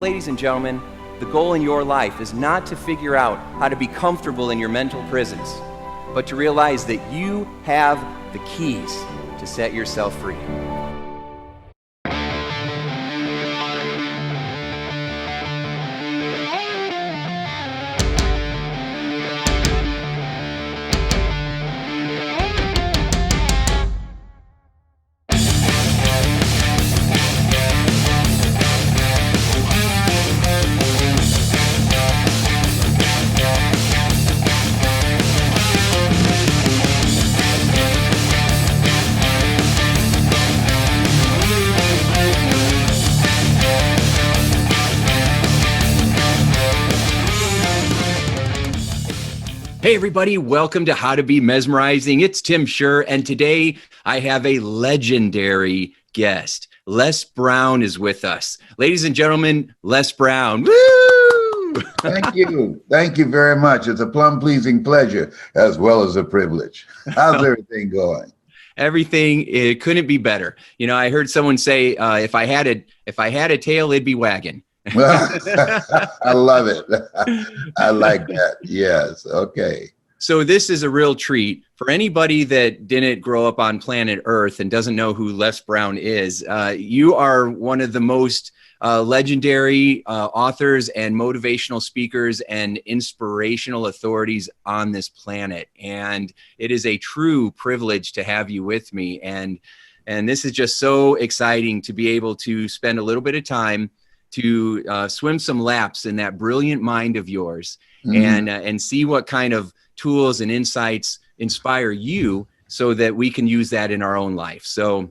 Ladies and gentlemen, the goal in your life is not to figure out how to be comfortable in your mental prisons, but to realize that you have the keys to set yourself free. Hey everybody, welcome to How to Be Mesmerizing. It's Tim Shurr, and today I have a legendary guest. Les Brown is with us. Ladies and gentlemen, Les Brown. Woo! Thank you. Thank you very much. It's a plum-pleasing pleasure as well as a privilege. How's everything going? Everything, it couldn't be better. You know, I heard someone say, if I had a tail, it'd be wagging. Well, I love it. I like that. Yes. Okay. So this is a real treat for anybody that didn't grow up on planet Earth and doesn't know who Les Brown is. You are one of the most legendary authors and motivational speakers and inspirational authorities on this planet. And it is a true privilege to have you with me. And this is just so exciting to be able to spend a little bit of time to swim some laps in that brilliant mind of yours, and see what kind of tools and insights inspire you so that we can use that in our own life. So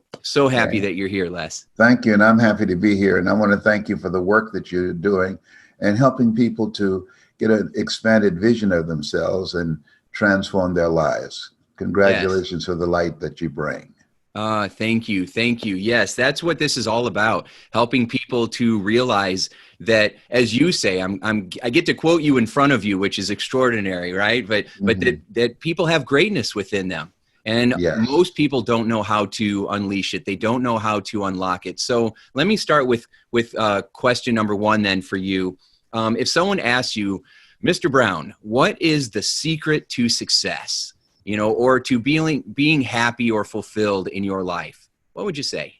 happy that you're here, Les. Thank you. And I'm happy to be here. And I want to thank you for the work that you're doing and helping people to get an expanded vision of themselves and transform their lives. Congratulations for the light that you bring. Thank you. Thank you. Yes, that's what this is all about. Helping people to realize that, as you say, I get to quote you in front of you, which is extraordinary, right? But that people have greatness within them. And most people don't know how to unleash it. They don't know how to unlock it. So let me start with question number one then for you. If someone asks you, Mr. Brown, what is the secret to success? You know, or to being happy or fulfilled in your life? What would you say?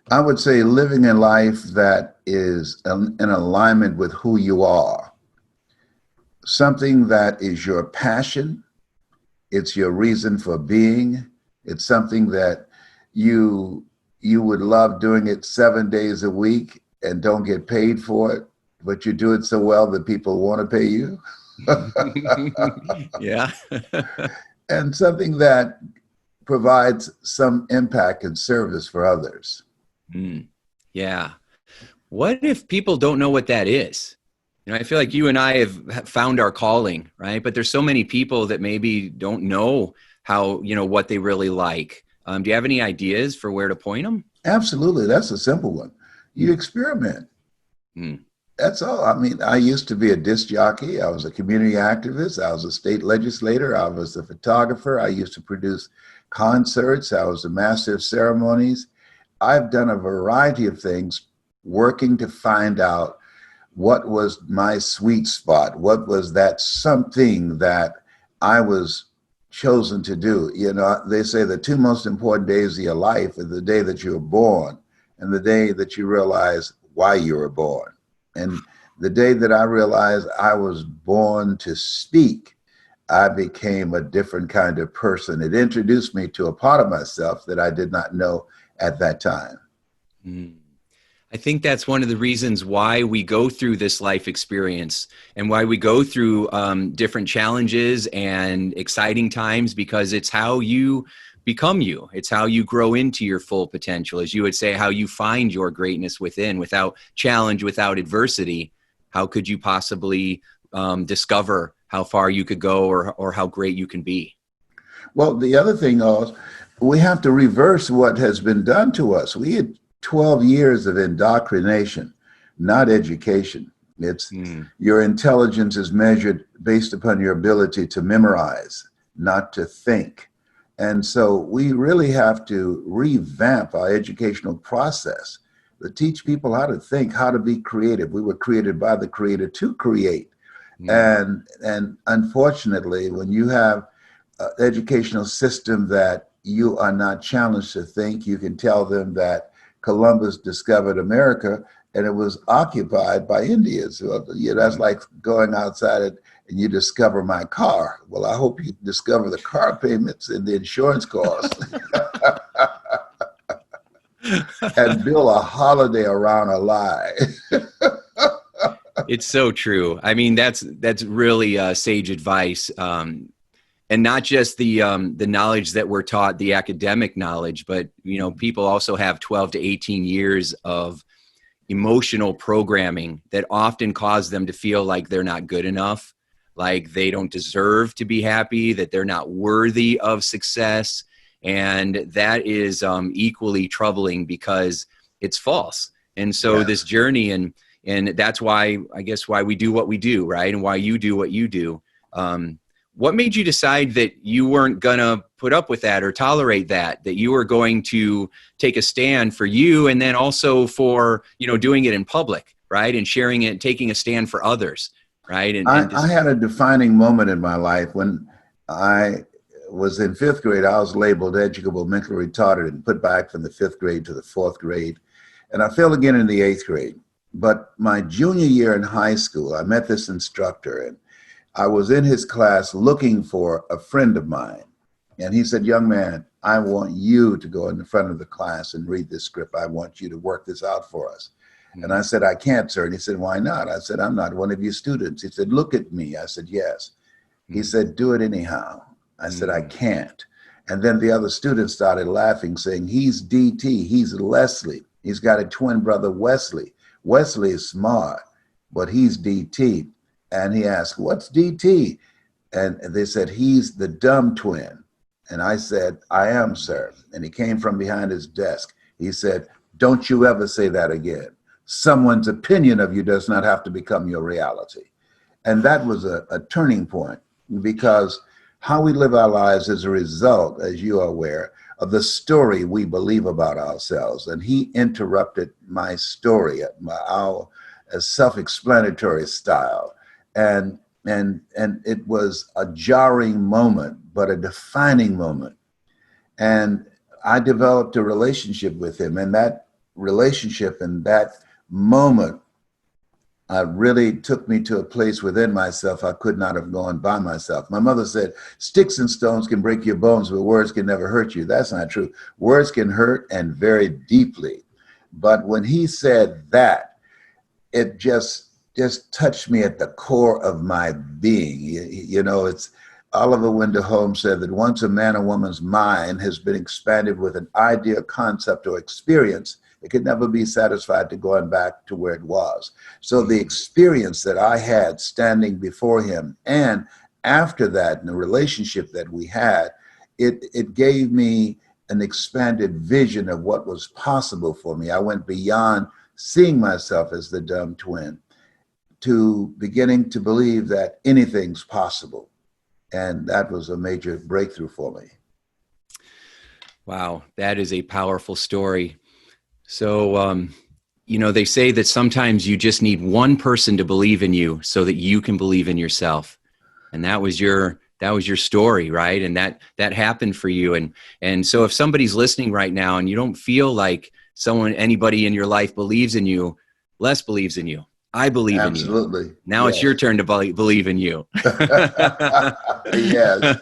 I would say living a life that is in alignment with who you are. Something that is your passion. It's your reason for being. It's something that you would love doing it 7 days a week and don't get paid for it, but you do it so well that people want to pay you. Yeah. And something that provides some impact and service for others. Yeah. What if people don't know what that is? You know, I feel like you and I have found our calling, right? But there's so many people that maybe don't know how, you know, what they really like. Do you have any ideas for where to point them? Absolutely. That's a simple one. You experiment. That's all. I mean, I used to be a disc jockey. I was a community activist. I was a state legislator. I was a photographer. I used to produce concerts. I was a master of ceremonies. I've done a variety of things working to find out what was my sweet spot. What was that something that I was chosen to do? You know, they say the two most important days of your life are the day that you were born and the day that you realize why you were born. And the day that I realized I was born to speak, I became a different kind of person. It introduced me to a part of myself that I did not know at that time. I think that's one of the reasons why we go through this life experience and why we go through different challenges and exciting times, because it's how you become you. It's how you grow into your full potential. As you would say, how you find your greatness within. Without challenge, without adversity, how could you possibly discover how far you could go or how great you can be? Well, the other thing is we have to reverse what has been done to us. We had 12 years of indoctrination, not education. It's your intelligence is measured based upon your ability to memorize, not to think. And so we really have to revamp our educational process. to teach people how to think, how to be creative. We were created by the Creator to create. And unfortunately, when you have an educational system that you are not challenged to think, you can tell them that Columbus discovered America and it was occupied by Indians. So, that's like going outside and you discover my car. Well, I hope you discover the car payments and the insurance costs and build a holiday around a lie. It's so true. I mean, that's really sage advice. And not just the knowledge that we're taught, the academic knowledge, but, people also have 12 to 18 years of emotional programming that often cause them to feel like they're not good enough, like they don't deserve to be happy, that they're not worthy of success. And that is equally troubling because it's false. And so this journey, and that's why, I guess, why we do what we do, right? And why you do what you do. What made you decide that you weren't going to put up with that or tolerate that you were going to take a stand for you and then also for, doing it in public, right? And sharing it, taking a stand for others, right? I had a defining moment in my life when I was in fifth grade. I was labeled educable, mentally retarded, and put back from the fifth grade to the fourth grade. And I failed again in the eighth grade. But my junior year in high school, I met this instructor, and I was in his class looking for a friend of mine. And he said, "Young man, I want you to go in the front of the class and read this script. I want you to work this out for us." Mm-hmm. And I said, "I can't, sir." And he said, "Why not?" I said, "I'm not one of your students." He said, "Look at me." I said, "Yes." Mm-hmm. He said, "Do it anyhow." I said, "I can't." And then the other students started laughing, saying, "He's DT, he's Leslie. He's got a twin brother, Wesley. Wesley is smart, but he's DT." And he asked, "What's DT?" And they said, "He's the dumb twin." And I said, "I am, sir." And he came from behind his desk. He said, "Don't you ever say that again. Someone's opinion of you does not have to become your reality." And that was a turning point, because how we live our lives is a result, as you are aware, of the story we believe about ourselves. And he interrupted my story, our self-explanatory style. And it was a jarring moment, but a defining moment. And I developed a relationship with him, and that relationship and that moment really took me to a place within myself I could not have gone by myself. My mother said, "Sticks and stones can break your bones, but words can never hurt you." That's not true. Words can hurt, and very deeply. But when he said that, it just touched me at the core of my being. It's Oliver Wendell Holmes said that once a man or woman's mind has been expanded with an idea, concept, or experience, it could never be satisfied to going back to where it was. So the experience that I had standing before him, and after that, in the relationship that we had, it gave me an expanded vision of what was possible for me. I went beyond seeing myself as the dumb twin to beginning to believe that anything's possible. And that was a major breakthrough for me. Wow, that is a powerful story. So, they say that sometimes you just need one person to believe in you so that you can believe in yourself. And that was your story, right? And that happened for you. And so if somebody's listening right now and you don't feel like anybody in your life believes in you, Les believes in you. I believe in you. Absolutely. Now It's your turn to believe in you. Yes.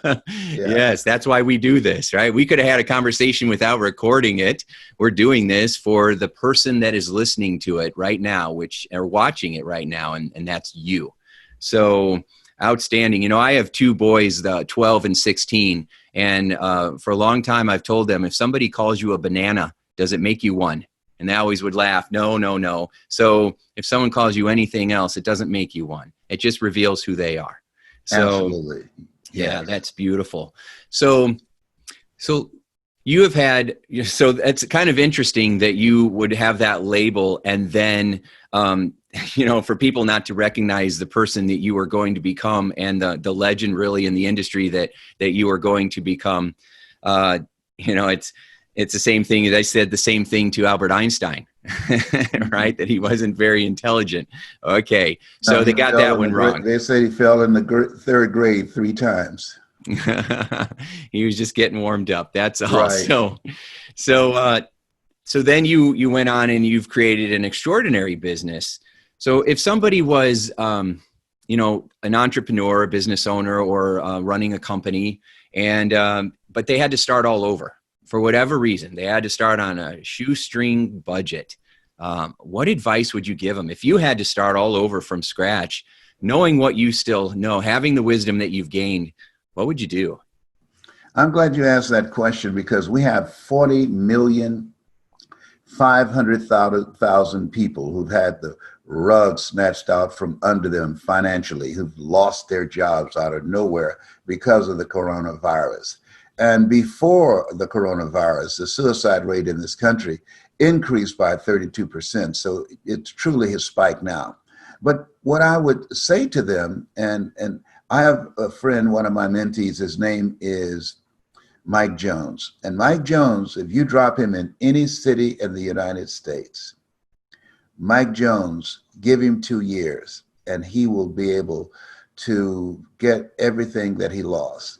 Yes, that's why we do this, right? We could have had a conversation without recording it. We're doing this for the person that is listening to it right now, or watching it right now, and that's you. So outstanding. I have two boys, 12 and 16, and for a long time I've told them, if somebody calls you a banana, does it make you one? And they always would laugh, no. So if someone calls you anything else, it doesn't make you one. It just reveals who they are. So, absolutely. Yeah, that's beautiful. So you have had, so it's kind of interesting that you would have that label, and then, for people not to recognize the person that you are going to become, and the legend really in the industry that you are going to become. It's the same thing. I said the same thing to Albert Einstein, Mhm. right? That he wasn't very intelligent. Okay. No, So they got that one wrong. they say he fell in the third grade 3 times. He was just getting warmed up. That's all. Right. So then you went on and you've created an extraordinary business. So if somebody was, an entrepreneur, a business owner, or running a company, and but they had to start all over for whatever reason, they had to start on a shoestring budget. What advice would you give them if you had to start all over from scratch, knowing what you still know, having the wisdom that you've gained? What would you do? I'm glad you asked that question because we have 40,500,000 people who've had the rug snatched out from under them financially, who've lost their jobs out of nowhere because of the coronavirus. And before the coronavirus, the suicide rate in this country increased by 32%. So it truly has spiked now. But what I would say to them, and I have a friend, one of my mentees, his name is Mike Jones. And Mike Jones, if you drop him in any city in the United States, Mike Jones, give him 2 years and he will be able to get everything that he lost.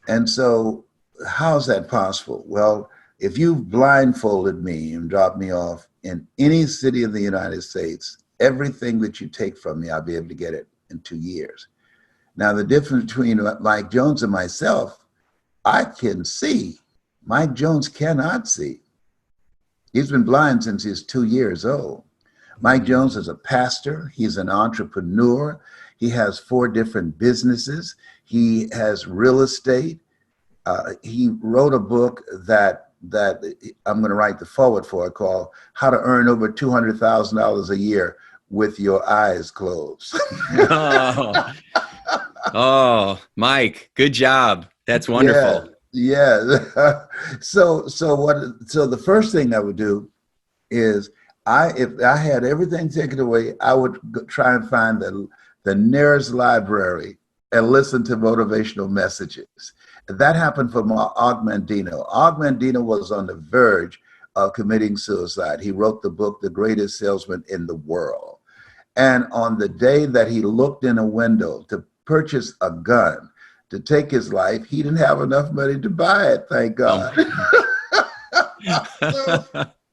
And so how's that possible? Well, if you blindfolded me and dropped me off in any city in the United States, everything that you take from me, I'll be able to get it in 2 years. Now, the difference between Mike Jones and myself, I can see. Mike Jones cannot see. He's been blind since he's 2 years old. Mike Jones is a pastor. He's an entrepreneur. He has 4 different businesses. He has real estate. He wrote a book that I'm going to write the forward for it called How to Earn Over $200,000 a Year with Your Eyes Closed. Oh, Mike, good job. That's wonderful. Yeah. So the first thing I would do is if I had everything taken away, I would try and find the nearest library and listen to motivational messages. That happened for Og Mandino. Og Mandino was on the verge of committing suicide. He wrote the book, The Greatest Salesman in the World. And on the day that he looked in a window to purchase a gun to take his life, he didn't have enough money to buy it, thank God. So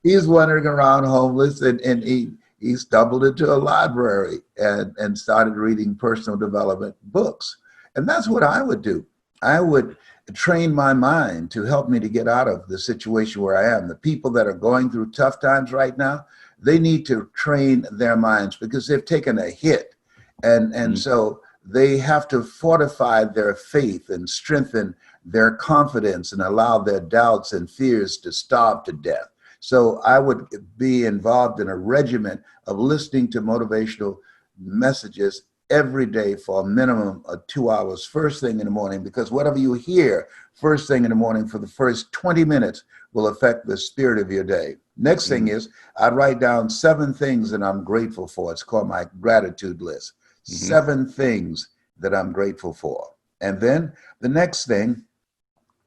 he's wandering around homeless, and he stumbled into a library and started reading personal development books. And that's what I would do. I would train my mind to help me to get out of the situation where I am. The people that are going through tough times right now, they need to train their minds because they've taken a hit. And so they have to fortify their faith and strengthen their confidence and allow their doubts and fears to starve to death. So I would be involved in a regimen of listening to motivational messages every day for a minimum of 2 hours, first thing in the morning, because whatever you hear first thing in the morning for the first 20 minutes will affect the spirit of your day. Next thing is I'd write down 7 things that I'm grateful for. It's called my gratitude list. 7 things that I'm grateful for. And then the next thing,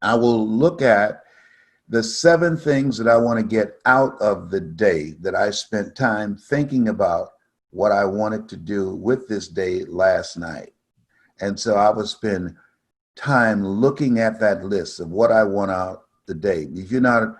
I will look at the 7 things that I want to get out of the day that I spent time thinking about what I wanted to do with this day last night. And so I would spend time looking at that list of what I want out the day. If you're not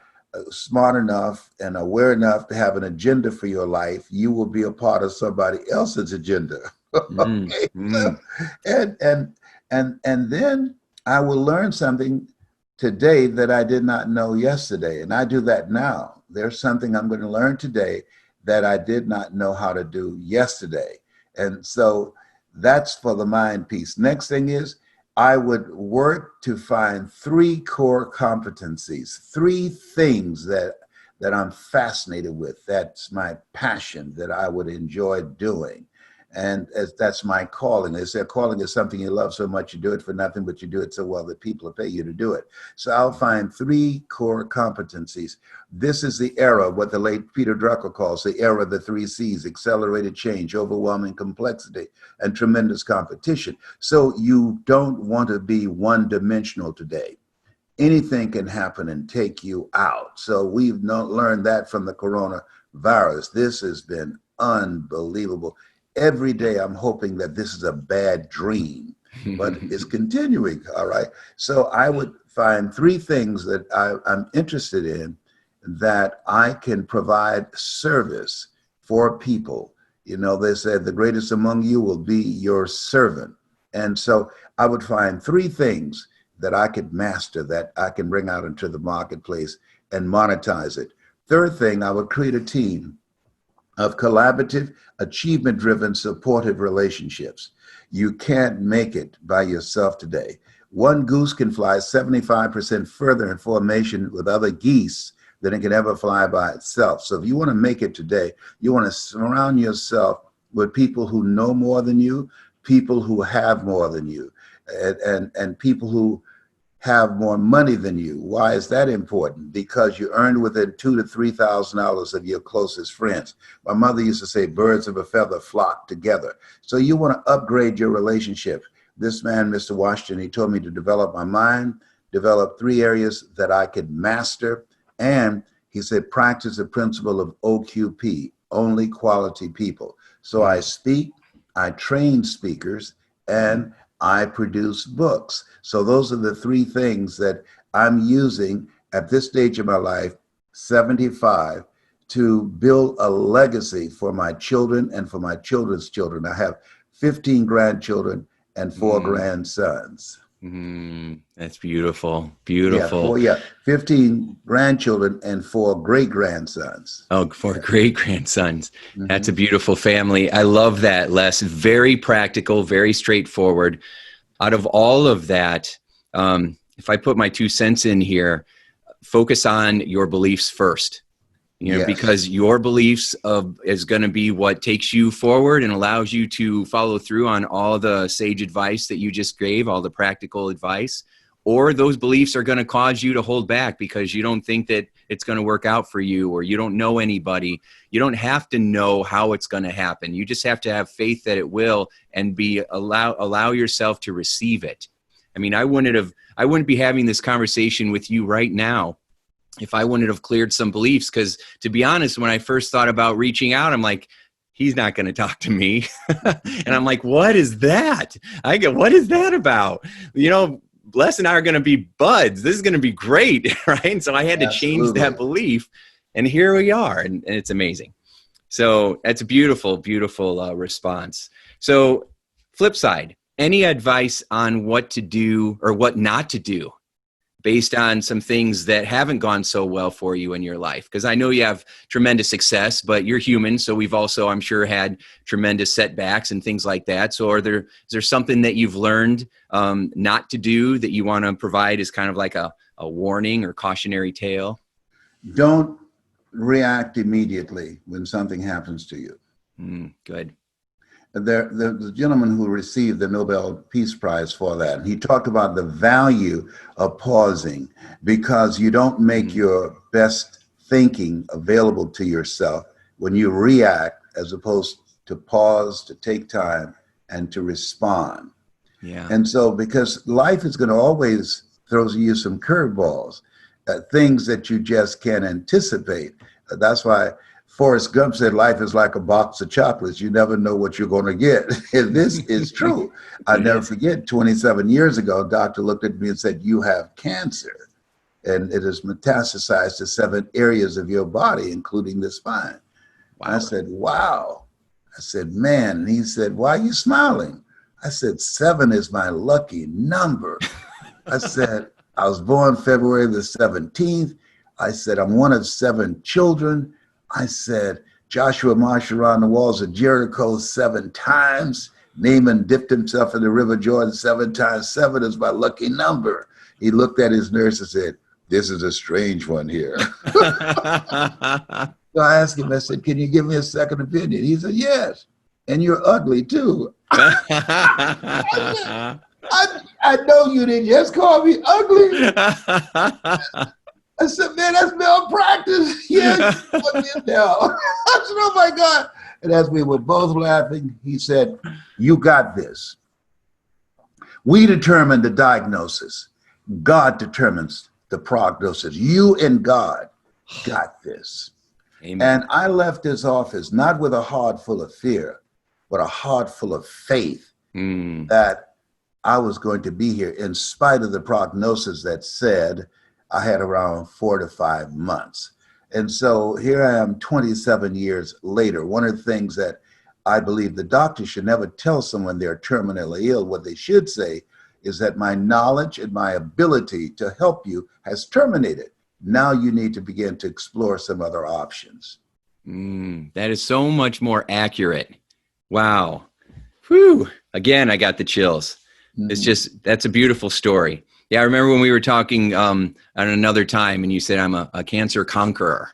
smart enough and aware enough to have an agenda for your life, you will be a part of somebody else's agenda. Okay. So, and then I will learn something today that I did not know yesterday. And I do that now. There's something I'm going to learn today that I did not know how to do yesterday. And so that's for the mind piece. Next thing is I would work to find 3 core competencies, 3 things that I'm fascinated with. That's my passion that I would enjoy doing. And that's my calling. They say calling is something you love so much you do it for nothing, but you do it so well that people will pay you to do it. So I'll find 3 core competencies. This is the era, what the late Peter Drucker calls the era of the 3 C's: accelerated change, overwhelming complexity, and tremendous competition. So you don't want to be one-dimensional today. Anything can happen and take you out. So we've learned that from the virus. This has been unbelievable. Every day I'm hoping that this is a bad dream, but it's continuing. All right. So I would find three things that I'm interested in that I can provide service for people. You know, they said the greatest among you will be your servant. And so I would find three things that I could master, that I can bring out into the marketplace and monetize it. Third thing, I would create a team of collaborative, achievement-driven, supportive relationships. You can't make it by yourself today. One goose can fly 75% further in formation with other geese than it can ever fly by itself. So if you want to make it today, you want to surround yourself with people who know more than you, people who have more than you, and people who have more money than you. Why is that important? Because you earn within $2,000 to $3,000 of your closest friends. My mother used to say, birds of a feather flock together. So you want to upgrade your relationship. This man, Mr. Washington, he told me to develop my mind, develop three areas that I could master. And he said, practice the principle of OQP, only quality people. So I speak, I train speakers, and I produce books. So those are the three things that I'm using at this stage of my life, 75, to build a legacy for my children and for my children's children. I have 15 grandchildren and 4 grandsons. That's beautiful. Beautiful. 15 grandchildren and 4 great-grandsons. Oh, 4 great-grandsons. That's a beautiful family. I love that, Les. Very practical, very straightforward. Out of all of that, if I put my 2 cents in here, focus on your beliefs first. You know, because your beliefs is going to be what takes you forward and allows you to follow through on all the sage advice that you just gave, all the practical advice, or those beliefs are going to cause you to hold back because you don't think that it's going to work out for you, or you don't know anybody. You don't have to know how it's going to happen. You just have to have faith that it will, and allow yourself to receive it. I mean, I wouldn't be having this conversation with you right now if I wouldn't have cleared some beliefs. Because to be honest, when I first thought about reaching out, I'm like, he's not going to talk to me. And I'm like, what is that? What is that about? You know, Les and I are going to be buds. This is going to be great. Right. And so I had to change that belief, and here we are. And it's amazing. So that's a beautiful, beautiful response. So flip side, any advice on what to do or what not to do based on some things that haven't gone so well for you in your life? Because I know you have tremendous success, but you're human. So we've also, I'm sure, had tremendous setbacks and things like that. So is there something that you've learned not to do that you want to provide as kind of like a warning or cautionary tale? Don't react immediately when something happens to you. Good. The gentleman who received the Nobel Peace Prize for that, he talked about the value of pausing, because you don't make your best thinking available to yourself when you react, as opposed to pause, to take time, and to respond. Yeah. And so, because life is going to always throw you some curveballs, things that you just can't anticipate. That's why Forrest Gump said life is like a box of chocolates. You never know what you're going to get. And this is true. I never forget, 27 years ago, a doctor looked at me and said, you have cancer, and it has metastasized to 7 areas of your body, including the spine. Wow. I said, wow. I said, man. And he said, why are you smiling? I said, 7 is my lucky number. I said, I was born February the 17th. I said, I'm one of 7 children. I said, Joshua marched around the walls of Jericho 7 times. Naaman dipped himself in the River Jordan 7 times. 7 is my lucky number. He looked at his nurse and said, this is a strange one here. So I asked him, I said, can you give me a second opinion? He said, yes. And you're ugly too. I know you didn't just call me ugly. I said, man, that's malpractice. Yeah, put me in there. I said, oh my God. And as we were both laughing, he said, you got this. We determine the diagnosis. God determines the prognosis. You and God got this. Amen. And I left his office not with a heart full of fear, but a heart full of faith that I was going to be here in spite of the prognosis that said I had around 4 to 5 months. And so here I am 27 years later. One of the things that I believe the doctor should never tell someone they're terminally ill. What they should say is that my knowledge and my ability to help you has terminated. Now you need to begin to explore some other options. That is so much more accurate. Wow. Whew. Again, I got the chills. That's a beautiful story. Yeah, I remember when we were talking on another time and you said I'm a cancer conqueror.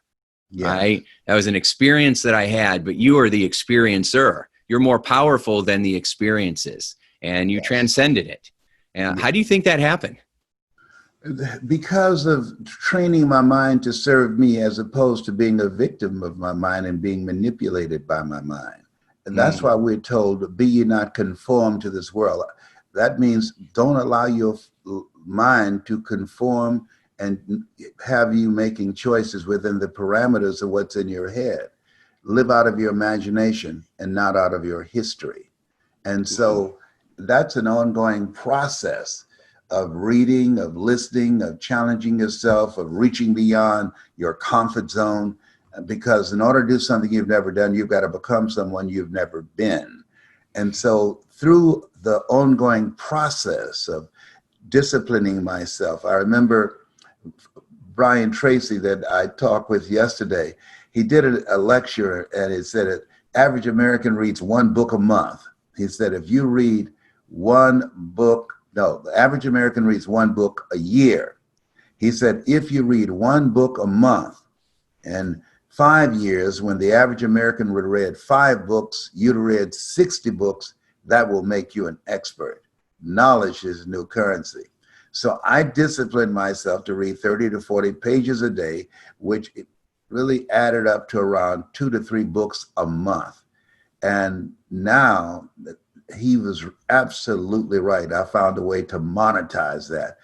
Yeah. Right? That was an experience that I had, but you are the experiencer. You're more powerful than the experiences, and you transcended it. And how do you think that happened? Because of training my mind to serve me as opposed to being a victim of my mind and being manipulated by my mind. And that's why we're told, be ye not conformed to this world. That means don't allow your mind to conform and have you making choices within the parameters of what's in your head. Live out of your imagination and not out of your history. And so that's an ongoing process of reading, of listening, of challenging yourself, of reaching beyond your comfort zone. Because in order to do something you've never done, you've got to become someone you've never been. And so through the ongoing process of disciplining myself, I remember Brian Tracy that I talked with yesterday. He did a lecture and it said that average American reads one book a month. He said, if you read one book, no, the average American reads one book a year. He said, if you read one book a month, and 5 years, when the average American would have read 5 books, you'd have read 60 books, that will make you an expert. Knowledge is new currency. So I disciplined myself to read 30 to 40 pages a day, which really added up to around 2 to 3 books a month. And now he was absolutely right. I found a way to monetize that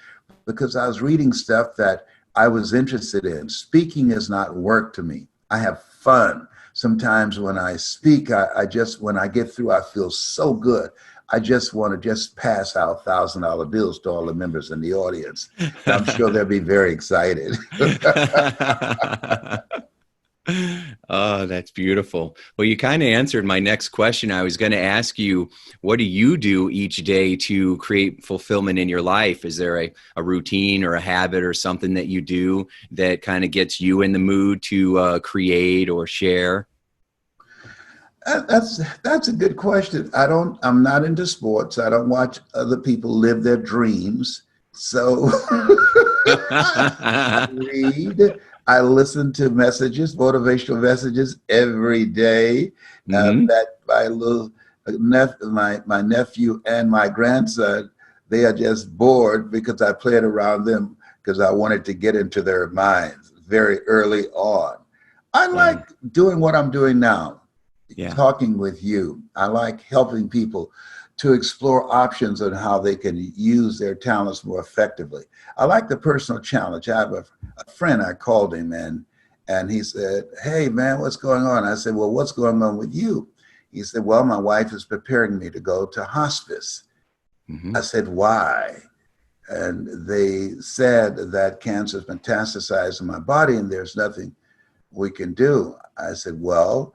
because I was reading stuff that I was interested in. Speaking is not work to me. I have fun. Sometimes when I speak, when I get through, I feel so good. I just want to just pass out $1,000 bills to all the members in the audience. I'm sure they'll be very excited. Oh, that's beautiful. Well, you kind of answered my next question. I was going to ask you, what do you do each day to create fulfillment in your life? Is there a routine or a habit or something that you do that kind of gets you in the mood to create or share? That's a good question. I'm not into sports. I don't watch other people live their dreams. So I read. I listen to messages, motivational messages every day. That my nephew and my grandson, they are just bored because I played around them because I wanted to get into their minds very early on. I like doing what I'm doing now, talking with you. I like helping people to explore options on how they can use their talents more effectively. I like the personal challenge. I have a friend, I called him and he said, hey man, what's going on? I said, well, what's going on with you? He said, well, my wife is preparing me to go to hospice. I said, why? And they said that cancer has metastasized in my body and there's nothing we can do. I said, well,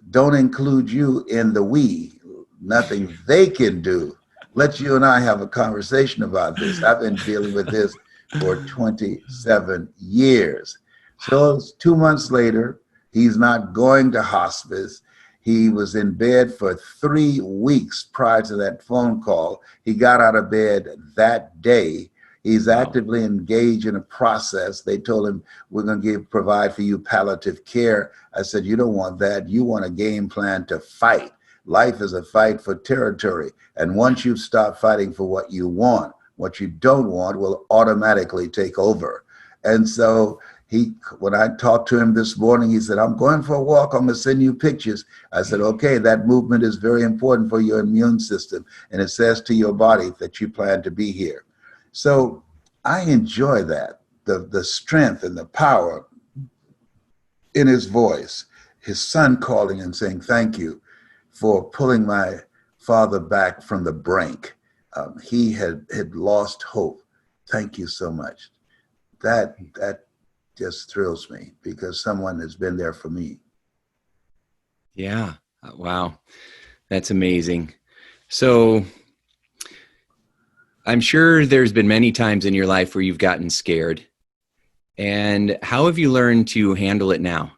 don't include you in the we. Nothing they can do. Let you and I have a conversation about this. I've been dealing with this for 27 years. So 2 months later, he's not going to hospice. He was in bed for 3 weeks prior to that phone call. He got out of bed that day. He's actively engaged in a process. They told him, we're going to provide for you palliative care. I said, you don't want that. You want a game plan to fight. Life is a fight for territory. And once you stop fighting for what you want, what you don't want will automatically take over. And so when I talked to him this morning, he said, I'm going for a walk. I'm going to send you pictures. I said, okay, that movement is very important for your immune system. And it says to your body that you plan to be here. So I enjoy that, the strength and the power in his voice, his son calling and saying, "Thank you for pulling my father back from the brink. He had lost hope. Thank you so much." That just thrills me because someone has been there for me. Yeah. Wow. That's amazing. So I'm sure there's been many times in your life where you've gotten scared. And how have you learned to handle it now?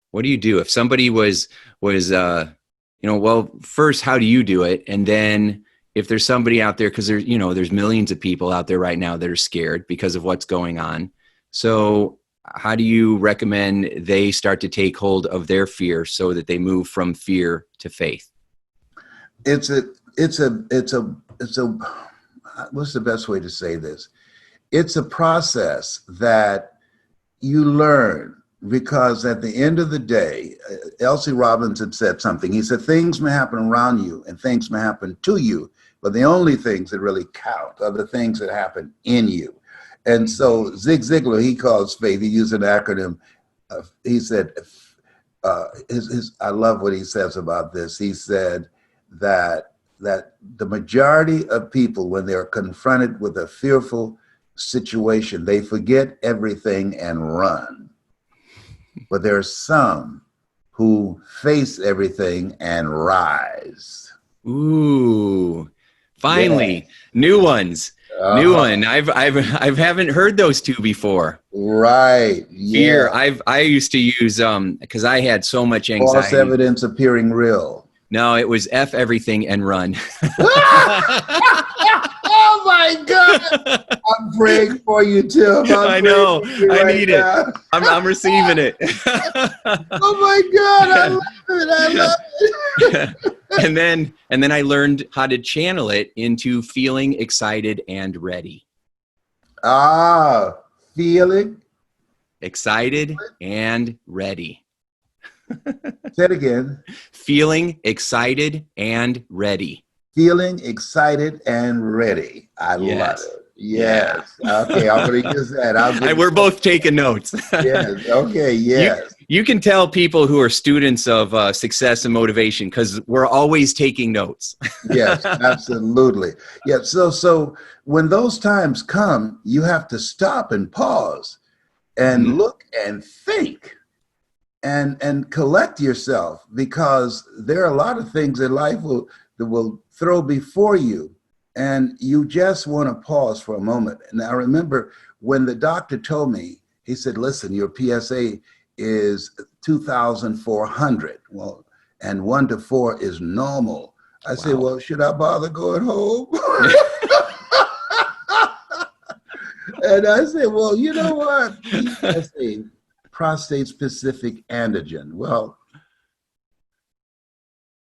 What do you do if somebody was well, first, how do you do it? And then if there's somebody out there, because there's millions of people out there right now that are scared because of what's going on. So how do you recommend they start to take hold of their fear so that they move from fear to faith? It's a what's the best way to say this? It's a process that you learn, because at the end of the day, Elsie Robinson said something. He said, things may happen around you and things may happen to you, but the only things that really count are the things that happen in you. And so Zig Ziglar, he calls faith, he used an acronym. He said, I love what he says about this. He said that the majority of people, when they're confronted with a fearful situation, they forget everything and run. But there are some who face everything and rise. Ooh, finally, yeah. New ones. New one. I haven't heard those two before. Right. Fear. Yeah. I used to use because I had so much anxiety. False evidence appearing real. No, it was F everything and run. Oh my God. I'm praying for you, Tim. I know. I need it. I'm receiving it. Oh my God. I love it. I love it. And then I learned how to channel it into feeling excited and ready. Feeling excited and ready. Say it again. Feeling excited and ready. Feeling excited and ready. I love it. Yes. Yeah. Okay, I'm going to use that. We're both taking notes. Yes. Okay. Yes. You can tell people who are students of success and motivation because we're always taking notes. Yes, absolutely. Yeah. So when those times come, you have to stop and pause and look and think and collect yourself, because there are a lot of things in life that will throw before you. And you just want to pause for a moment. And I remember when the doctor told me, he said, listen, your PSA is 2,400. Well, and 1 to 4 is normal. I said, well, should I bother going home? And I said, well, you know what? PSA, prostate specific antigen. Well,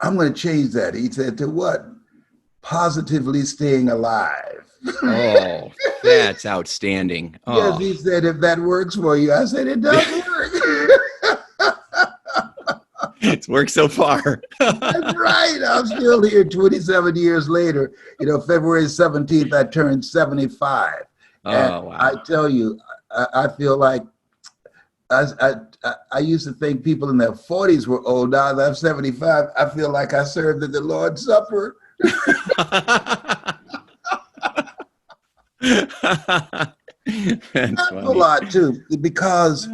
I'm going to change that. He said, to what? Positively staying alive. Oh, that's outstanding. Oh. Yes, he said, if that works for you. I said, it does work. It's worked so far. That's right. I'm still here 27 years later. February 17th, I turned 75. And wow. I tell you, I feel like I used to think people in their 40s were old. Now that I'm 75, I feel like I served at the Lord's Supper. That's a lot too, because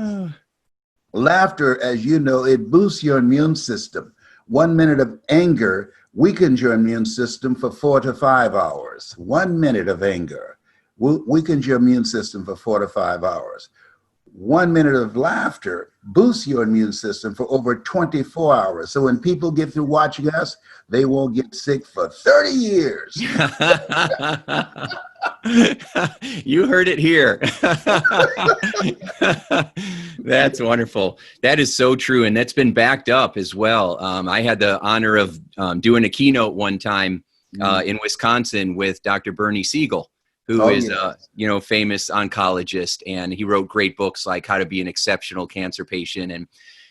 laughter, as you know, it boosts your immune system. 1 minute of anger weakens your immune system for 4 to 5 hours. 1 minute of anger weakens your immune system for 4 to 5 hours. 1 minute of laughter boosts your immune system for over 24 hours. So when people get through watching us, they won't get sick for 30 years. You heard it here. That's wonderful. That is so true. And that's been backed up as well. I had the honor of doing a keynote one time in Wisconsin with Dr. Bernie Siegel, who is a famous oncologist, and he wrote great books like How to Be an Exceptional Cancer Patient,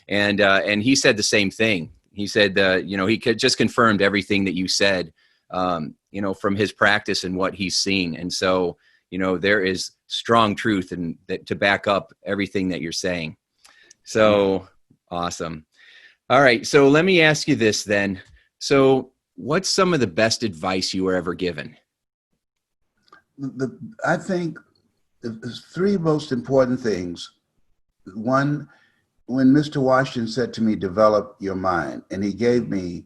and he said the same thing. He said he just confirmed everything that you said, from his practice and what he's seen, and so there is strong truth and that to back up everything that you're saying. So Awesome. All right. So let me ask you this then. So what's some of the best advice you were ever given? I think the three most important things. One, when Mr. Washington said to me, develop your mind, and he gave me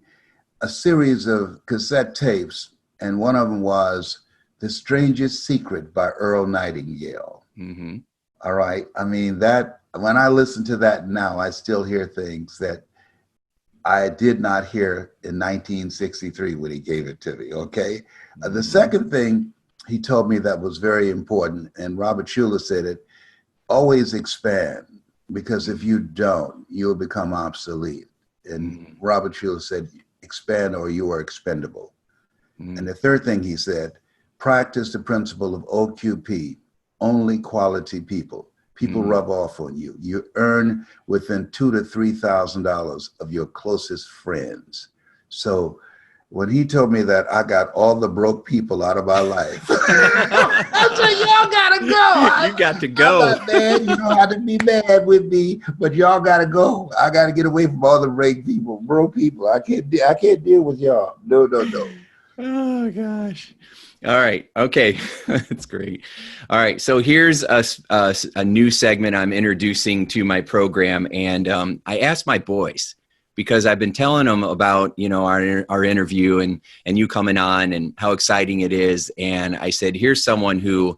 a series of cassette tapes, and one of them was The Strangest Secret by Earl Nightingale. Mm-hmm. All right. I mean, that when I listen to that now, I still hear things that I did not hear in 1963 when he gave it to me. Okay. The second thing he told me that was very important, and Robert Shurr said it, always expand, because if you don't, you'll become obsolete. And Robert Shurr said, expand or you are expendable. And the third thing he said, practice the principle of OQP, only quality people. People rub off on you. You earn within $2,000 to $3,000 of your closest friends. So when he told me that, I got all the broke people out of my life. I said, y'all gotta go. You got to go. I'm not mad. You don't have to be mad with me, but y'all gotta go. I gotta get away from all the broke people. I can't deal with y'all. No. Oh gosh. All right. Okay. That's great. All right. So here's a new segment I'm introducing to my program. And I asked my boys, because I've been telling them about, our interview and you coming on and how exciting it is. And I said, here's someone who,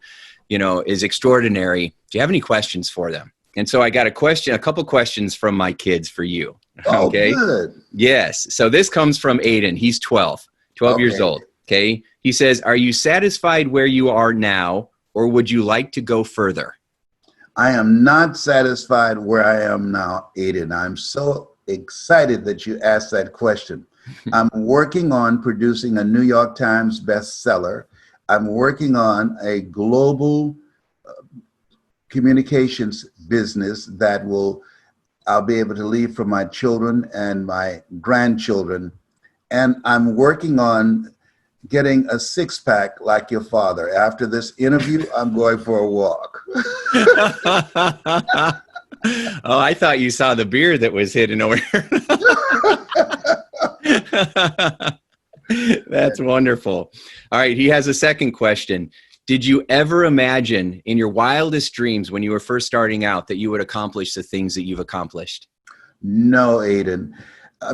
is extraordinary. Do you have any questions for them? And so I got a couple questions from my kids for you. Okay. Oh, good. Yes. So this comes from Aiden. He's 12 years old. Okay. He says, are you satisfied where you are now, or would you like to go further? I am not satisfied where I am now, Aiden. I'm so excited that you asked that question. I'm working on producing a New York Times bestseller. I'm working on a global communications business that I'll be able to leave for my children and my grandchildren. And I'm working on getting a six-pack like your father. After this interview, I'm going for a walk. Oh, I thought you saw the beard that was hidden over here. That's wonderful. All right, he has a second question. Did you ever imagine in your wildest dreams when you were first starting out that you would accomplish the things that you've accomplished? No, Aiden.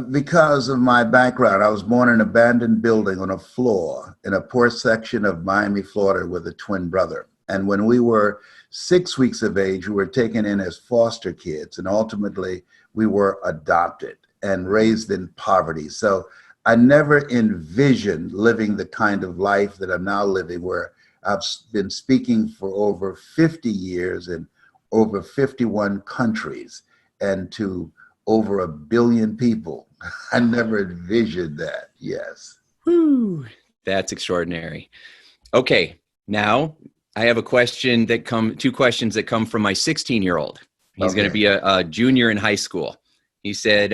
Because of my background, I was born in an abandoned building on a floor in a poor section of Miami, Florida, with a twin brother. And when we were 6 weeks of age, we were taken in as foster kids, and ultimately we were adopted and raised in poverty. So I never envisioned living the kind of life that I'm now living, where I've been speaking for over 50 years in over 51 countries and to over 1 billion people. I never envisioned that. Yes. Woo, that's extraordinary. Okay, now I have two questions that come from my 16-year-old. He's going to be a junior in high school. He said,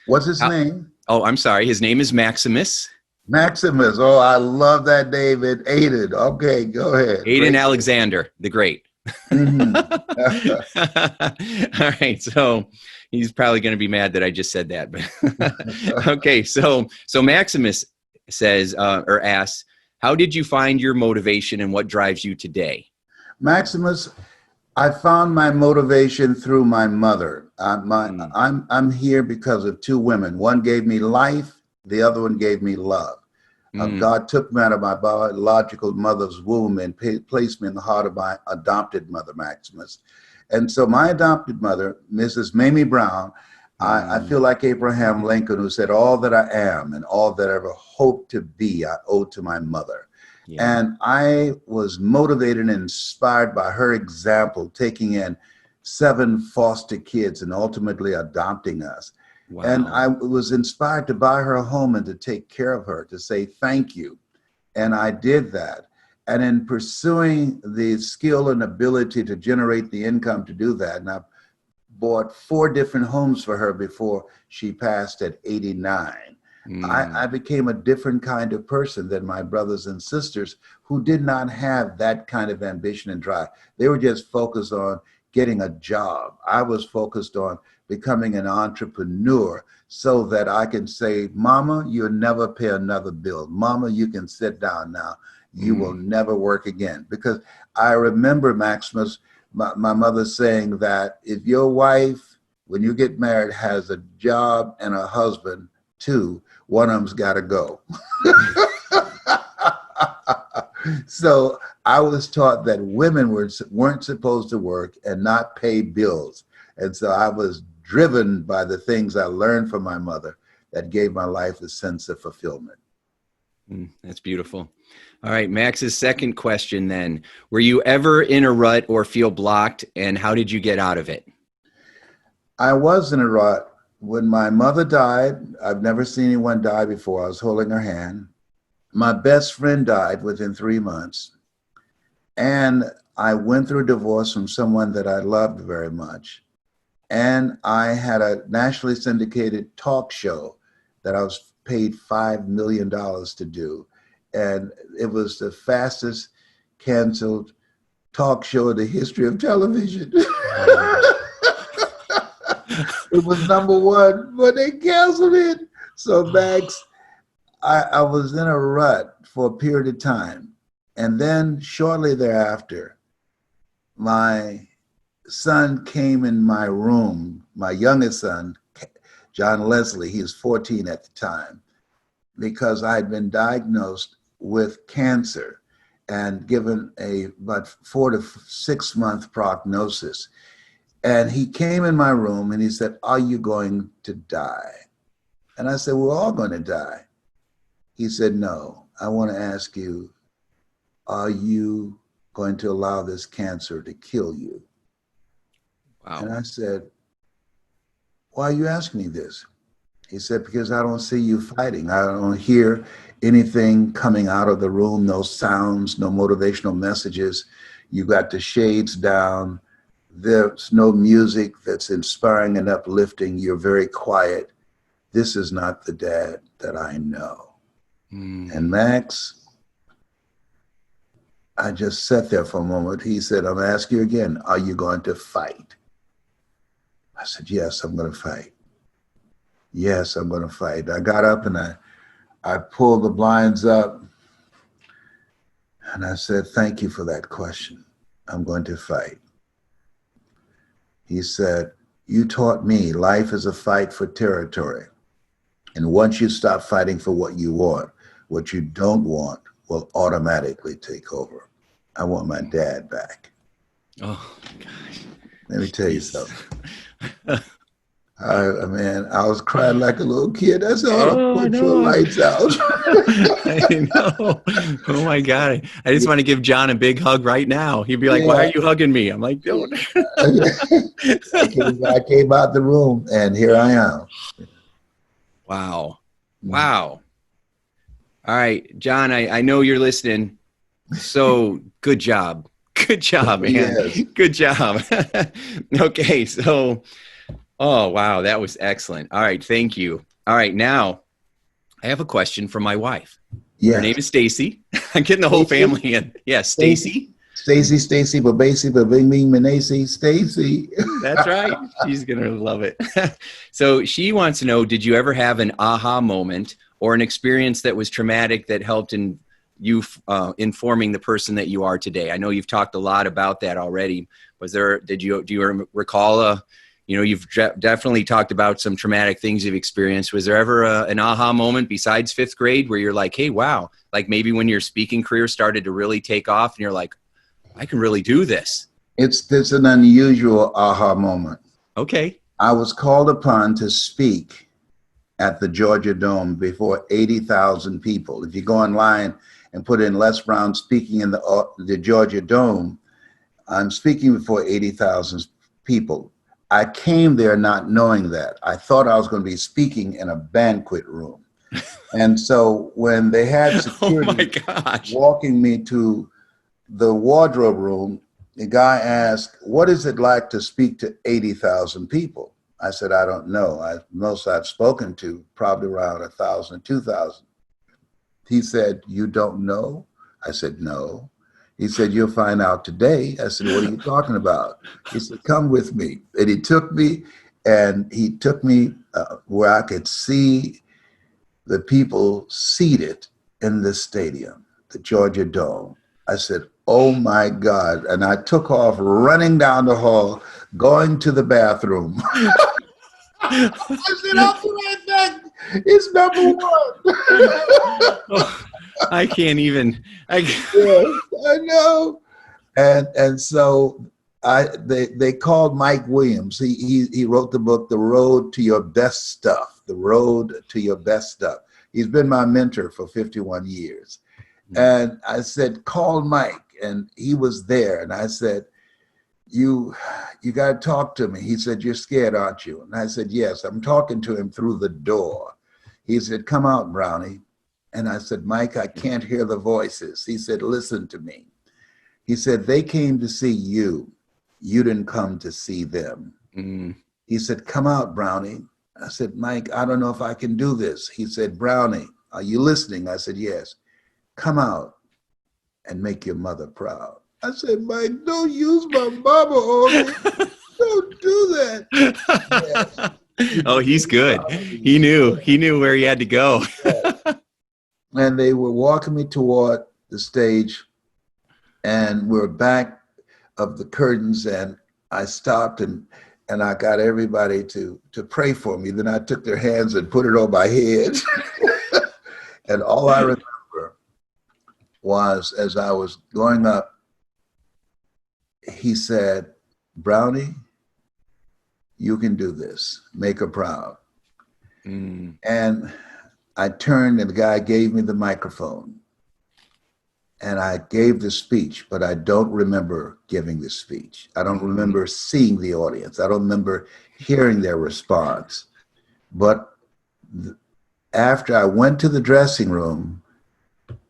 what's his name? Oh, I'm sorry. His name is Maximus. Maximus. Oh, I love that name. Aiden. Okay, go ahead. Aiden Alexander, the Great. Mm-hmm. All right. So he's probably going to be mad that I just said that. But okay. So Maximus says, or asks, how did you find your motivation and what drives you today? Maximus, I found my motivation through my mother. I'm here because of two women. One gave me life. The other one gave me love. God took me out of my biological mother's womb and placed me in the heart of my adopted mother, Maximus. And so my adopted mother, Mrs. Mamie Brown, I feel like Abraham Lincoln, who said, all that I am and all that I ever hope to be, I owe to my mother. Yeah. And I was motivated and inspired by her example, taking in 7 foster kids and ultimately adopting us. Wow. And I was inspired to buy her a home and to take care of her, to say thank you. And I did that. And in pursuing the skill and ability to generate the income to do that, and I bought 4 different homes for her before she passed at 89. I became a different kind of person than my brothers and sisters who did not have that kind of ambition and drive. They were just focused on getting a job. I was focused on becoming an entrepreneur so that I can say, Mama, you'll never pay another bill. Mama, you can sit down now. You will never work again. Because I remember, Maximus, my mother saying that if your wife, when you get married, has a job and a husband too, one of them's got to go. So I was taught that women weren't supposed to work and not pay bills. And so I was driven by the things I learned from my mother that gave my life a sense of fulfillment. That's beautiful. All right, Max's second question then. Were you ever in a rut or feel blocked, and how did you get out of it? I was in a rut. When my mother died, I've never seen anyone die before. I was holding her hand. My best friend died within 3 months. And I went through a divorce from someone that I loved very much. And I had a nationally syndicated talk show that I was paid $5 million to do. And it was the fastest canceled talk show in the history of television. It was #1, but they canceled it. So Max, I was in a rut for a period of time. And then shortly thereafter, my son came in my room, my youngest son, John Leslie, he was 14 at the time, because I had been diagnosed with cancer and given about 4 to 6 month prognosis. And he came in my room and he said, "Are you going to die?" And I said, "We're all going to die." He said, "No, I want to ask you, are you going to allow this cancer to kill you?" Wow. And I said, "Why are you asking me this?" He said, "Because I don't see you fighting. I don't hear anything coming out of the room, no sounds, no motivational messages. You got the shades down. There's no music that's inspiring and uplifting. You're very quiet. This is not the dad that I know." And Max, I just sat there for a moment. He said, "I'm asking you again, are you going to fight?" I said, "Yes, I'm going to fight. Yes, I'm going to fight." I got up and I pulled the blinds up and I said, "Thank you for that question. I'm going to fight." He said, "You taught me life is a fight for territory. And once you stop fighting for what you want, what you don't want will automatically take over. I want my dad back." Oh, gosh. Let me tell you something. I was crying like a little kid. I said, "Put your lights out." I know. Oh my God. I just want to give John a big hug right now. He'd be like, "Why are you hugging me?" I'm like, "Don't." I came out the room and here I am. Wow. Wow. All right, John, I know you're listening. So good job. Good job, man. Yes. Good job. Okay. So, oh, wow. That was excellent. All right. Thank you. All right. Now I have a question from my wife. Yes. Her name is Stacy. I'm getting the whole family in. Yes. Stacy. Stacy, Babasi, Stacy. That's right. She's going to love it. So she wants to know, did you ever have an aha moment or an experience that was traumatic that helped in you informing the person that you are today? I know you've talked a lot about that already. Do you recall you've definitely talked about some traumatic things you've experienced. Was there ever an aha moment besides 5th grade where you're like, hey, wow, like maybe when your speaking career started to really take off and you're like, I can really do this? It's an unusual aha moment. Okay. I was called upon to speak at the Georgia Dome before 80,000 people. If you go online and put in Les Brown speaking in the Georgia Dome, I'm speaking before 80,000 people. I came there not knowing that. I thought I was going to be speaking in a banquet room. And so when they had security walking me to the wardrobe room, the guy asked, "What is it like to speak to 80,000 people?" I said, "I don't know. Most I've spoken to, probably around 1,000, 2,000. He said, "You don't know?" I said, "No." He said, "You'll find out today." I said, "What are you talking about?" He said, "Come with me." And he took me And he took me where I could see the people seated in the stadium, the Georgia Dome. I said, oh my God. And I took off running down the hall, going to the bathroom. I said, I'll be right back. It's number one. Oh, I can't even. Yes, I know. And so they called Mike Williams. He wrote the book, The Road to Your Best Stuff. The Road to Your Best Stuff. He's been my mentor for 51 years. And I said, call Mike. And he was there. And I said, you got to talk to me. He said, you're scared, aren't you? And I said, yes, I'm talking to him through the door. He said, come out, Brownie. And I said, Mike, I can't hear the voices. He said, listen to me. He said, they came to see you. You didn't come to see them. Mm. He said, come out, Brownie. I said, Mike, I don't know if I can do this. He said, Brownie, are you listening? I said, yes. Come out and make your mother proud. I said, Mike, don't use my mama on me. Don't do that. Yes. Oh, he's good. He knew where he had to go. And they were walking me toward the stage, and we're back of the curtains, and I stopped and I got everybody to pray for me. Then I took their hands and put it on my head. And all I remember was, as I was going up, he said, Brownie, you can do this. Make her proud. Mm. And I turned and the guy gave me the microphone. And I gave the speech, but I don't remember giving the speech. I don't remember seeing the audience. I don't remember hearing their response. But after I went to the dressing room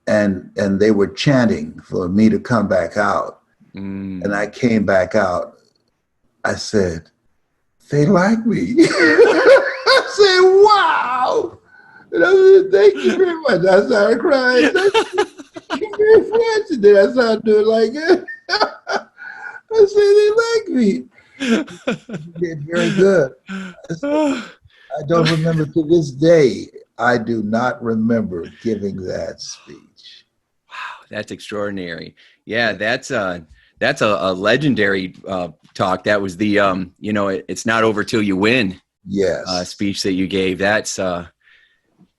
and they were chanting for me to come back out, and I came back out, I said, they like me. I said, wow. And I said, thank you very much. I started crying. Thank you very much. And then I started doing like it. I said, they like me. They did very good. I don't remember to this day. I do not remember giving that speech. Wow, that's extraordinary. Yeah, that's a legendary talk. That was the it's not over till you win. Yes. Speech that you gave. That's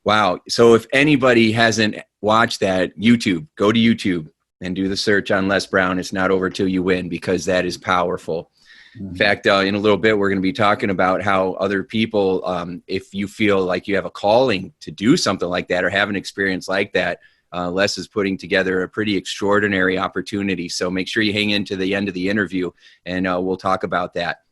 wow. So if anybody hasn't watched that, go to YouTube and do the search on Les Brown. It's not over till you win, because that is powerful. Mm-hmm. In fact, in a little bit, we're going to be talking about how other people, if you feel like you have a calling to do something like that or have an experience like that, Les is putting together a pretty extraordinary opportunity. So make sure you hang in to the end of the interview, and we'll talk about that.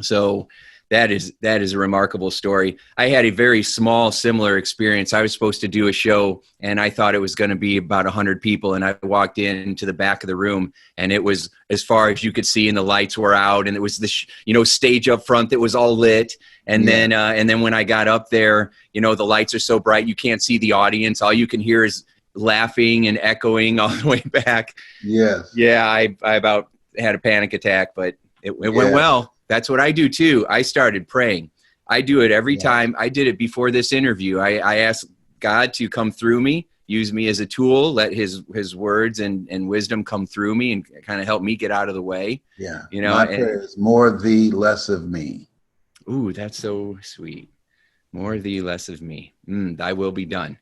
So that is a remarkable story. I had a very small, similar experience. I was supposed to do a show, and I thought it was going to be about 100 people. And I walked into the back of the room, and it was as far as you could see, and the lights were out, and it was the stage up front that was all lit. And then when I got up there, the lights are so bright you can't see the audience. All you can hear is laughing and echoing all the way back. Yes. Yeah, I about had a panic attack, but it went well. That's what I do too. I started praying. I do it every time. I did it before this interview. I asked God to come through me, use me as a tool, let his words and wisdom come through me and kind of help me get out of the way. Yeah. My prayer is more of thee, less of me. Ooh, that's so sweet. More of thee, less of me. Thy will be done.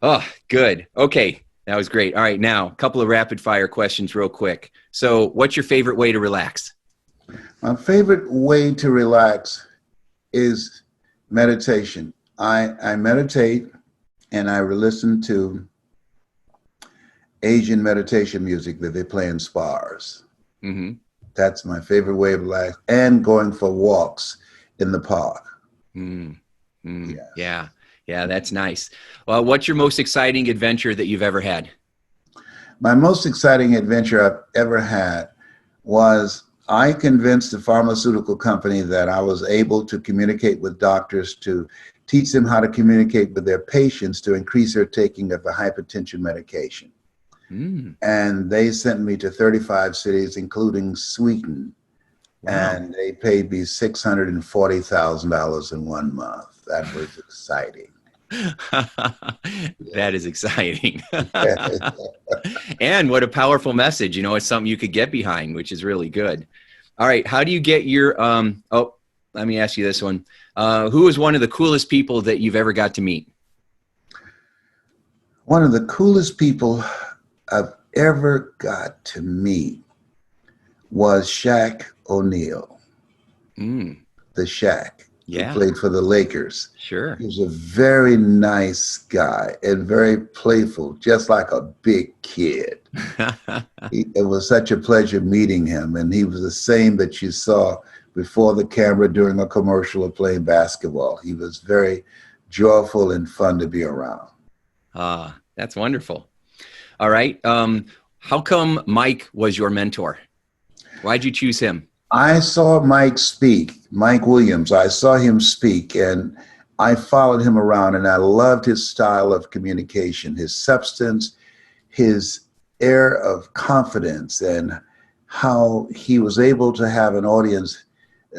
Oh, good. Okay. That was great. All right. Now, a couple of rapid fire questions real quick. So what's your favorite way to relax? My favorite way to relax is meditation. I meditate and I listen to Asian meditation music that they play in spas. Mm-hmm. That's my favorite way of relax, and going for walks in the park. Yeah. Yeah, that's nice. Well, what's your most exciting adventure that you've ever had? My most exciting adventure I've ever had was I convinced the pharmaceutical company that I was able to communicate with doctors to teach them how to communicate with their patients to increase their taking of a hypertension medication. And they sent me to 35 cities, including Sweden. Wow. and they paid me $640,000 in 1 month. That was exciting. That is exciting. And what a powerful message. You know, it's something you could get behind, which is really good. All right. How do you get your, oh, let me ask you this one. Who is one of the coolest people that you've ever got to meet? One of the coolest people I've ever got to meet was Shaq O'Neal, the Shaq, who played for the Lakers. Sure. He was a very nice guy and very playful, just like a big kid. It was such a pleasure meeting him, and he was the same that you saw before the camera during a commercial or playing basketball. He was very joyful and fun to be around. That's wonderful. All right. How come Mike was your mentor? Why'd you choose him? I saw Mike speak, Mike Williams. I saw him speak, and I followed him around, and I loved his style of communication, his substance, his air of confidence, and how he was able to have an audience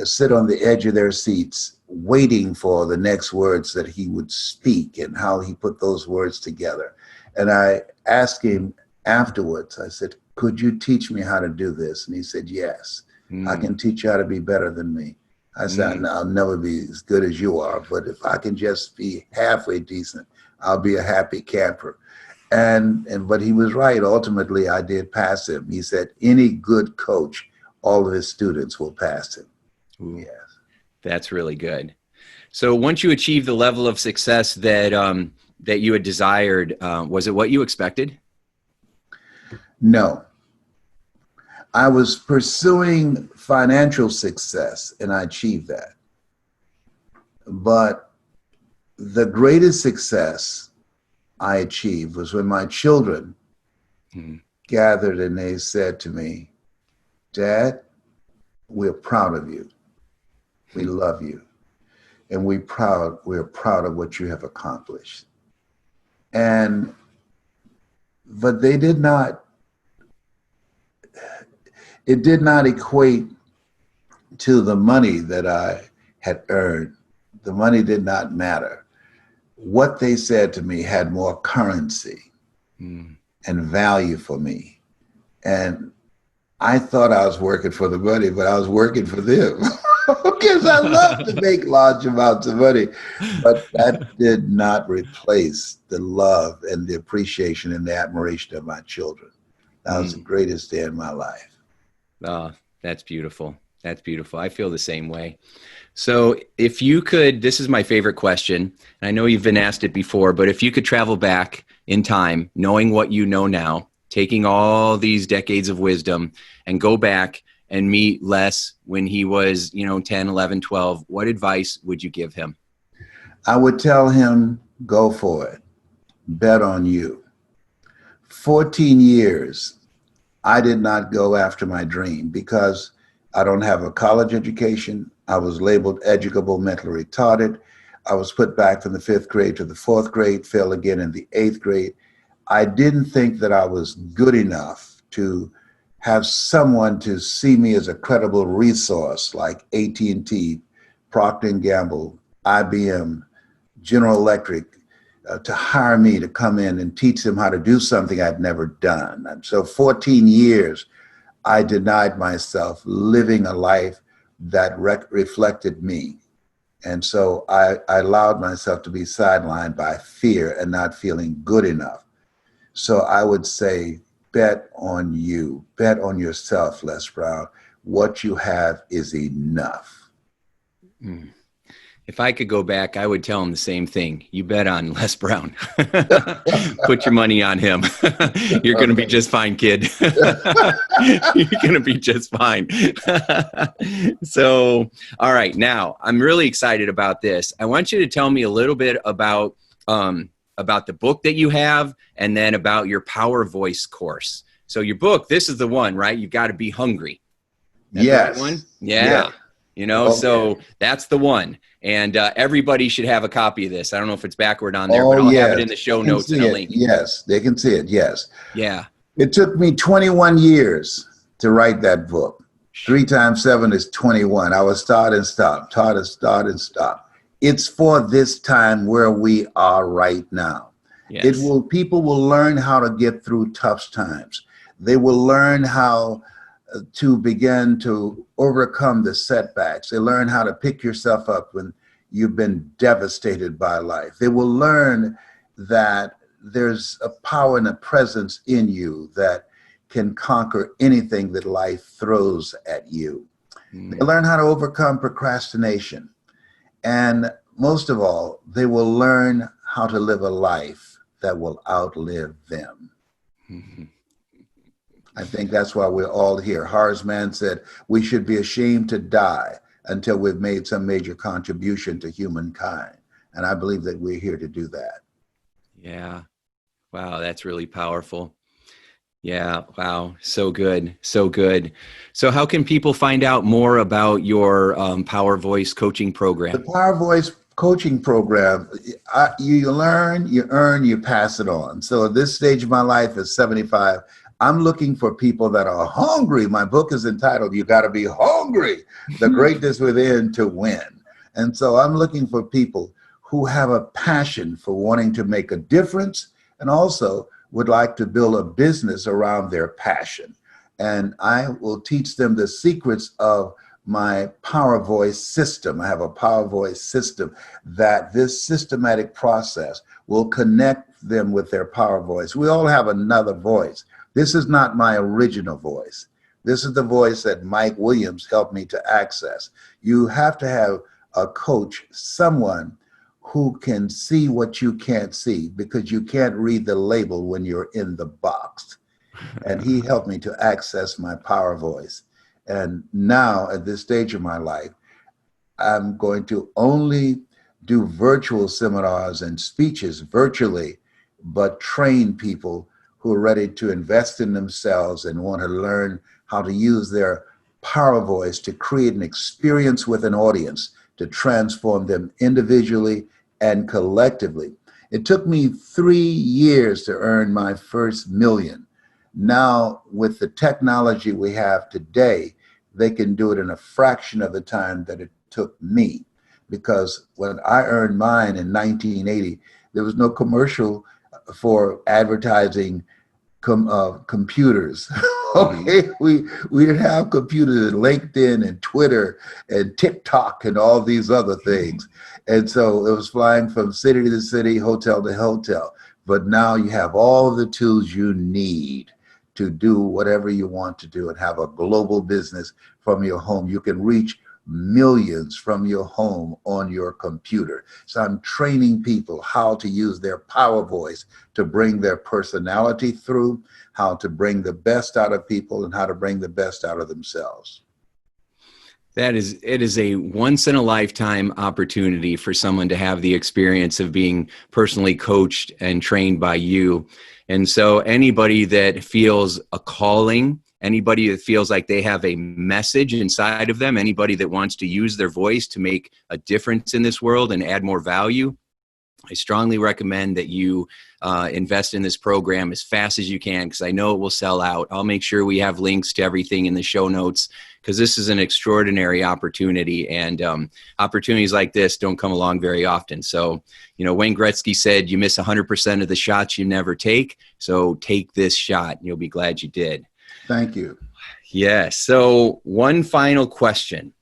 sit on the edge of their seats waiting for the next words that he would speak, and how he put those words together. And I asked him afterwards, I said, could you teach me how to do this? And he said, yes, I can teach you how to be better than me. I said, I'll never be as good as you are, but if I can just be halfway decent, I'll be a happy camper. But he was right. Ultimately, I did pass him. He said, any good coach, all of his students will pass him. Ooh, yes. That's really good. So once you achieved the level of success that that you had desired, was it what you expected? No. I was pursuing financial success, and I achieved that. But the greatest success I achieved was when my children gathered and they said to me, Dad, we're proud of you. We love you. And we're proud of what you have accomplished. But they did not, it did not equate to the money that I had earned. The money did not matter. What they said to me had more currency and value for me. And I thought I was working for the money, but I was working for them. Because I love to make large amounts of money. But that did not replace the love and the appreciation and the admiration of my children. That was the greatest day in my life. Oh, that's beautiful. That's beautiful. I feel the same way. So if you could, this is my favorite question, and I know you've been asked it before, but if you could travel back in time, knowing what you know now, taking all these decades of wisdom and go back and meet Les when he was, 10, 11, 12, what advice would you give him? I would tell him, go for it. Bet on you. 14 years, I did not go after my dream because I don't have a college education. I was labeled educable, mentally retarded. I was put back from the 5th grade to the 4th grade, failed again in the 8th grade. I didn't think that I was good enough to have someone to see me as a credible resource like AT&T, Procter & Gamble, IBM, General Electric, to hire me to come in and teach them how to do something I'd never done. And so 14 years, I denied myself living a life that reflected me. And so I allowed myself to be sidelined by fear and not feeling good enough. So I would say, bet on you, bet on yourself, Les Brown. What you have is enough. If I could go back, I would tell him the same thing. You bet on Les Brown. Put your money on him. You're going to be just fine, kid. You're going to be just fine. So, all right. Now, I'm really excited about this. I want you to tell me a little bit about the book that you have and then about your Power Voice course. So your book, this is the one, right? You've got to be hungry. That's yes. The right one? Yeah. So that's the one. And everybody should have a copy of this. I don't know if it's backward on there, but I'll have it in the show notes and a link. Yes, they can see it. Yes. Yeah. It took me 21 years to write that book. 3 times 7 is 21. I will start and stop, start and start and stop. It's for this time where we are right now. Yes. People will learn how to get through tough times. They will learn how to begin to overcome the setbacks. They learn how to pick yourself up when you've been devastated by life. They will learn that there's a power and a presence in you that can conquer anything that life throws at you. They learn how to overcome procrastination. And most of all, they will learn how to live a life that will outlive them. I think that's why we're all here. Horace Mann said, we should be ashamed to die until we've made some major contribution to humankind. And I believe that we're here to do that. Yeah. Wow, that's really powerful. Yeah. Wow. So good. So good. So how can people find out more about your Power Voice coaching program? The Power Voice coaching program, you learn, you earn, you pass it on. So at this stage of my life at 75, I'm looking for people that are hungry. My book is entitled, You Gotta Be Hungry, The Greatness Within to Win. And so I'm looking for people who have a passion for wanting to make a difference and also would like to build a business around their passion. And I will teach them the secrets of my Power Voice system. I have a Power Voice system that this systematic process will connect them with their Power Voice. We all have another voice. This is not my original voice. This is the voice that Mike Williams helped me to access. You have to have a coach, someone who can see what you can't see, because you can't read the label when you're in the box. And he helped me to access my Power Voice. And now at this stage of my life, I'm going to only do virtual seminars and speeches virtually, but train people who are ready to invest in themselves and want to learn how to use their Power Voice to create an experience with an audience to transform them individually and collectively. It took me 3 years to earn my first million. Now, with the technology we have today, they can do it in a fraction of the time that it took me. Because when I earned mine in 1980, there was no commercial for advertising computers. Okay, we didn't have computers and LinkedIn and Twitter and TikTok and all these other things. And so it was flying from city to city, hotel to hotel. But now you have all of the tools you need to do whatever you want to do and have a global business from your home. You can reach millions from your home on your computer. So I'm training people how to use their Power Voice to bring their personality through, how to bring the best out of people, and how to bring the best out of themselves. It is a once in a lifetime opportunity for someone to have the experience of being personally coached and trained by you. And so anybody that feels a calling, anybody that feels like they have a message inside of them, anybody that wants to use their voice to make a difference in this world and add more value, I strongly recommend that you invest in this program as fast as you can, because I know it will sell out. I'll make sure we have links to everything in the show notes, because this is an extraordinary opportunity, and opportunities like this don't come along very often. So, you know, Wayne Gretzky said, you miss 100% of the shots you never take. So take this shot and you'll be glad you did. Thank you. Yeah. So one final question.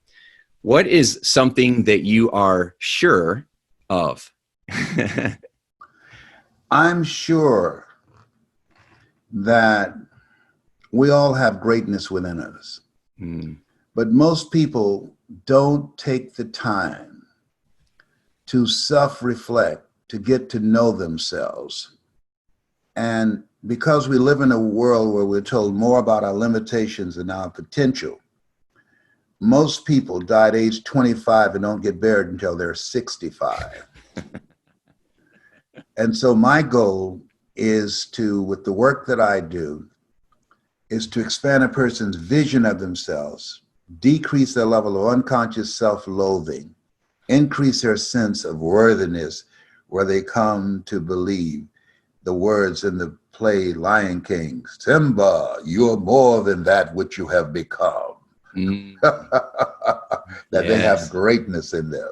What is something that you are sure of? I'm sure that we all have greatness within us, but most people don't take the time to self-reflect, to get to know themselves. And because we live in a world where we're told more about our limitations than our potential, most people die at age 25 and don't get buried until they're 65. And so my goal is to, with the work that I do, is to expand a person's vision of themselves, decrease their level of unconscious self-loathing, increase their sense of worthiness, where they come to believe the words in the play Lion King, Simba, you are more than that which you have become. Mm. That they have greatness in them.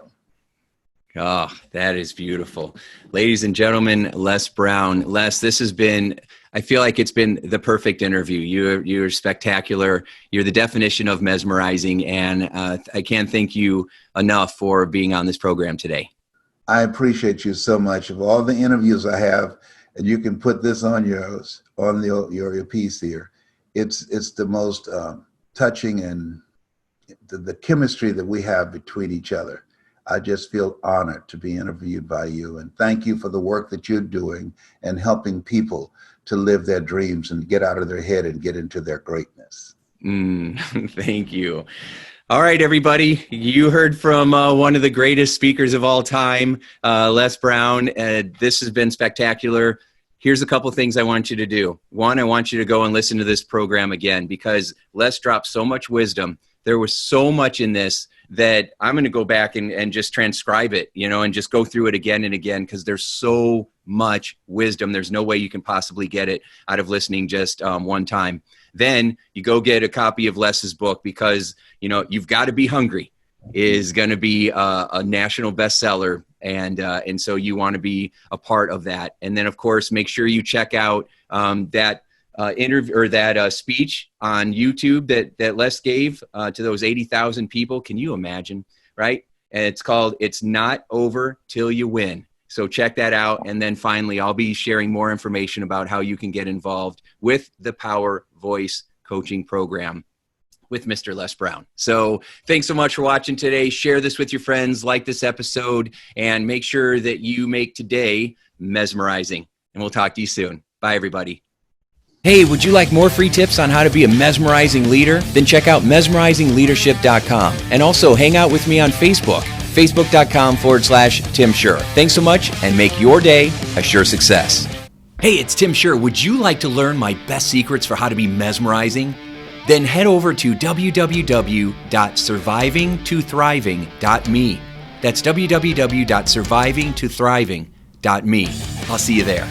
Oh, that is beautiful. Ladies and gentlemen, Les Brown. Les, this has been, I feel like it's been the perfect interview. You're spectacular. You're the definition of mesmerizing, and I can't thank you enough for being on this program today. I appreciate you so much. Of all the interviews I have, and you can put this on your piece here, it's the most touching, and the chemistry that we have between each other. I just feel honored to be interviewed by you, and thank you for the work that you're doing and helping people to live their dreams and get out of their head and get into their greatness. Thank you. All right, everybody. You heard from one of the greatest speakers of all time, Les Brown. This has been spectacular. Here's a couple things I want you to do. One, I want you to go and listen to this program again, because Les dropped so much wisdom. There was so much in this that I'm going to go back and just transcribe it, and just go through it again and again, because there's so much wisdom. There's no way you can possibly get it out of listening just one time. Then you go get a copy of Les's book, because, You've Got to Be Hungry is going to be a national bestseller. And so you want to be a part of that. And then, of course, make sure you check out that interview, or that speech on YouTube that Les gave to those 80,000 people. Can you imagine, right? And it's called "It's Not Over Till You Win." So check that out. And then finally, I'll be sharing more information about how you can get involved with the Power Voice Coaching Program with Mr. Les Brown. So thanks so much for watching today. Share this with your friends, like this episode, and make sure that you make today mesmerizing. And we'll talk to you soon. Bye, everybody. Hey, would you like more free tips on how to be a mesmerizing leader? Then check out mesmerizingleadership.com, and also hang out with me on Facebook, facebook.com/Tim Shurr. Thanks so much, and make your day a sure success. Hey, it's Tim Shurr. Would you like to learn my best secrets for how to be mesmerizing? Then head over to www.survivingtothriving.me. That's www.survivingtothriving.me. I'll see you there.